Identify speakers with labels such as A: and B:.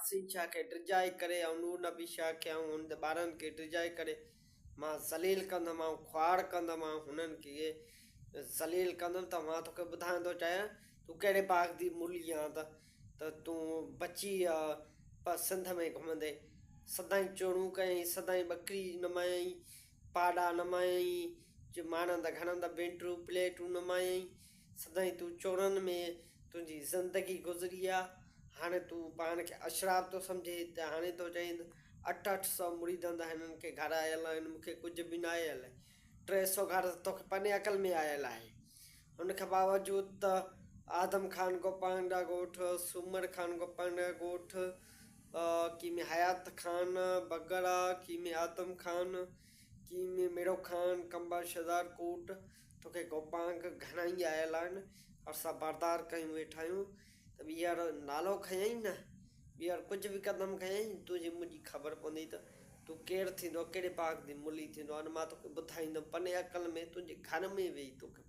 A: यासीन शाह खे डिॼाए करे ऐं नूर नबी शाह खे ऐं हुन ॿारनि खे डिॼाए करे मां ज़लील कंदुमि ऐं ख्वार कंदुमि ऐं हुननि खे ज़लील कंदुमि। त मां तोखे ॿुधाइण थो चाहियां तूं कहिड़े बाग़ जी मूली आहे त तूं बची सिंध में घुमंदे सदाईं चोरूं कयईं, सदाईं ॿकरी नमायईं, पाड़ा नमायईं, माणंदा घणंदा बेंटरू प्लेटूं नमायईं, सदाईं तूं चोरनि में तुंहिंजी ज़िंदगी गुज़री आहे। हाणे तूं पाण खे अशराफ़ थो सम्झे त हाणे थो चईं 800 मुरीदनि हिननि खे घर आयल आहिनि, मूंखे कुझु बि न आयल आहे, 300 घर तोखे पंहिंजे अकल में आयल आहे। हुनखे बावजूदि त आदम ख़ान गोपांग जा ॻोठ, सूमर ख़ान गोपांग जा ॻोठ, की में हयात ख़ान बगड़ा, की में आदम ख़ान, की में मिरो ख़ान, कंबा शज़ार कोट, तोखे गोपांग घणा ई आयल आहिनि। असां बरदार कयूं वेठा आहियूं त ॿीहर नालो खयईं न, ॿीहर कुझु बि क़दम खयईं तुंहिंजी मुंहिंजी ख़बर पवंदी त तूं केरु थींदो, कहिड़े बाग़ जी मूली थींदो। हाणे मां तोखे ॿुधाईंदुमि पंहिंजे अकल में तुंहिंजे घर में वेही तोखे